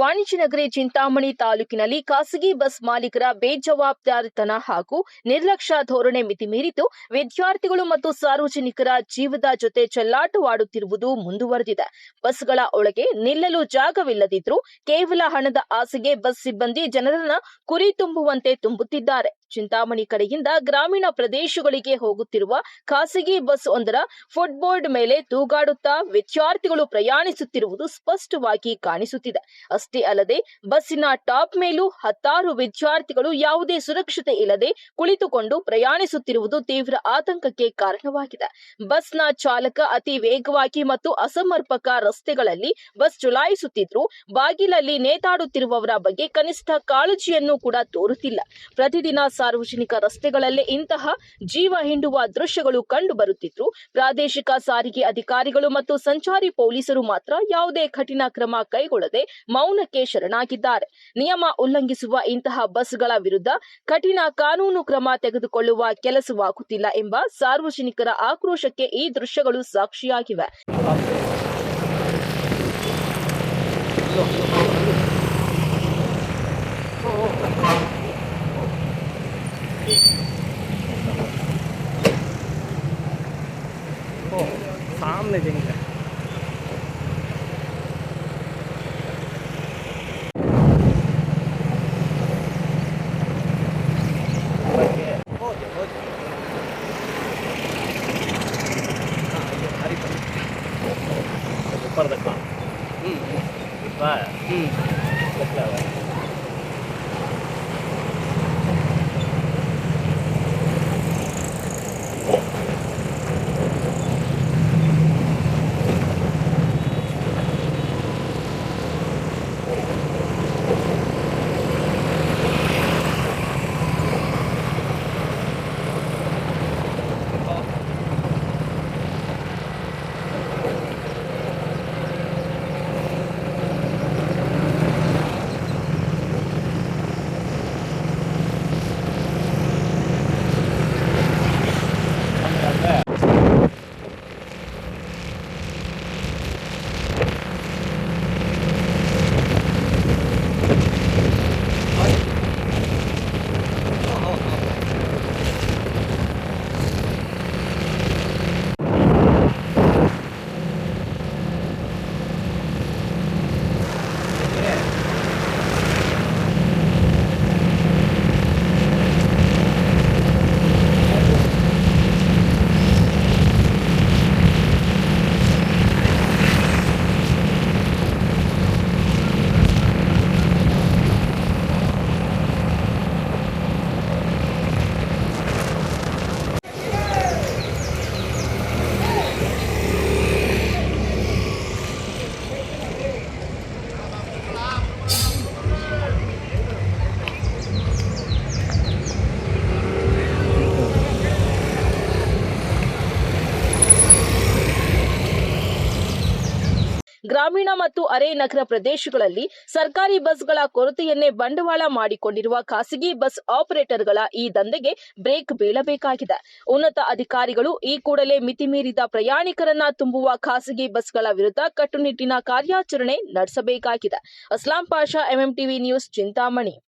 ವಾಣಿಜ್ಯ ನಗರಿ ಚಿಂತಾಮಣಿ ತಾಲೂಕಿನಲ್ಲಿ ಖಾಸಗಿ ಬಸ್ ಮಾಲೀಕರ ಬೇಜವಾಬ್ದಾರಿತನ ಹಾಗೂ ನಿರ್ಲಕ್ಷ್ಯ ಧೋರಣೆ ಮಿತಿಮೀರಿದ್ದು ವಿದ್ಯಾರ್ಥಿಗಳು ಮತ್ತು ಸಾರ್ವಜನಿಕರ ಜೀವದ ಜೊತೆ ಚೆಲ್ಲಾಟವಾಡುತ್ತಿರುವುದು ಮುಂದುವರೆದಿದೆ. ಬಸ್ಗಳ ಒಳಗೆ ನಿಲ್ಲಲು ಜಾಗವಿಲ್ಲದಿದ್ದರೂ ಕೇವಲ ಹಣದ ಆಸೆಗೆ ಬಸ್ ಸಿಬ್ಬಂದಿ ಜನರನ್ನ ಕುರಿ ತುಂಬುವಂತೆ ತುಂಬುತ್ತಿದ್ದಾರೆ. ಚಿಂತಾಮಣಿ ಕಡೆಯಿಂದ ಗ್ರಾಮೀಣ ಪ್ರದೇಶಗಳಿಗೆ ಹೋಗುತ್ತಿರುವ ಖಾಸಗಿ ಬಸ್ ಒಂದರ ಫುಟ್ಬೋರ್ಡ್ ಮೇಲೆ ತೂಗಾಡುತ್ತಾ ವಿದ್ಯಾರ್ಥಿಗಳು ಪ್ರಯಾಣಿಸುತ್ತಿರುವುದು ಸ್ಪಷ್ಟವಾಗಿ ಕಾಣಿಸುತ್ತಿದೆ. ಅಷ್ಟೇ ಅಲ್ಲದೆ ಬಸ್ಸಿನ ಟಾಪ್ ಮೇಲೂ ಹತ್ತಾರು ವಿದ್ಯಾರ್ಥಿಗಳು ಯಾವುದೇ ಸುರಕ್ಷತೆ ಇಲ್ಲದೆ ಕುಳಿತುಕೊಂಡು ಪ್ರಯಾಣಿಸುತ್ತಿರುವುದು ತೀವ್ರ ಆತಂಕಕ್ಕೆ ಕಾರಣವಾಗಿದೆ. ಬಸ್ನ ಚಾಲಕ ಅತಿ ವೇಗವಾಗಿ ಮತ್ತು ಅಸಮರ್ಪಕ ರಸ್ತೆಗಳಲ್ಲಿ ಬಸ್ ಚಲಾಯಿಸುತ್ತಿದ್ರು ಬಾಗಿಲಲ್ಲಿ ನೇತಾಡುತ್ತಿರುವವರ ಬಗ್ಗೆ ಕನಿಷ್ಠ ಕಾಳಜಿಯನ್ನು ಕೂಡ ತೋರುತ್ತಿಲ್ಲ. ಪ್ರತಿದಿನ ಸಾರ್ವಜನಿಕ ರಸ್ತೆಗಳಲ್ಲೇ ಇಂತಹ ಜೀವ ಹಿಂಡುವ ದೃಶ್ಯಗಳು ಕಂಡು ಬರುತ್ತಿದ್ರು ಪ್ರಾದೇಶಿಕ ಸಾರಿಗೆ ಅಧಿಕಾರಿಗಳು ಮತ್ತು ಸಂಚಾರಿ ಪೊಲೀಸರು ಮಾತ್ರ ಯಾವುದೇ ಕಠಿಣ ಕ್ರಮ ಕೈಗೊಳ್ಳದೆ ಮೌನಕ್ಕೆ ಶರಣಾಗಿದ್ದಾರೆ. ನಿಯಮ ಉಲ್ಲಂಘಿಸುವ ಇಂತಹ ಬಸ್ಗಳ ವಿರುದ್ಧ ಕಠಿಣ ಕಾನೂನು ಕ್ರಮ ತೆಗೆದುಕೊಳ್ಳುವ ಕೆಲಸವಾಗುತ್ತಿಲ್ಲ ಎಂಬ ಸಾರ್ವಜನಿಕರ ಆಕ್ರೋಶಕ್ಕೆ ಈ ದೃಶ್ಯಗಳು ಸಾಕ್ಷಿಯಾಗಿವೆ. सामने देंगे ऊपर देखो ಗ್ರಾಮೀಣ ಮತ್ತು ಅರೆ ನಗರ ಪ್ರದೇಶಗಳಲ್ಲಿ ಸರ್ಕಾರಿ ಬಸ್ಗಳ ಕೊರತೆಯನ್ನೇ ಬಂಡವಾಳ ಮಾಡಿಕೊಂಡಿರುವ ಖಾಸಗಿ ಬಸ್ ಆಪರೇಟರ್ಗಳ ಈ ದಂಧೆಗೆ ಬ್ರೇಕ್ ಬೀಳಬೇಕಾಗಿದೆ. ಉನ್ನತ ಅಧಿಕಾರಿಗಳು ಈ ಕೂಡಲೇ ಮಿತಿಮೀರಿದ ಪ್ರಯಾಣಿಕರನ್ನ ತುಂಬುವ ಖಾಸಗಿ ಬಸ್ಗಳ ವಿರುದ್ಧ ಕಟ್ಟುನಿಟ್ಟಿನ ಕಾರ್ಯಾಚರಣೆ ನಡೆಸಬೇಕಾಗಿದೆ. Aslam Pasha, MMTV news, Chintamani.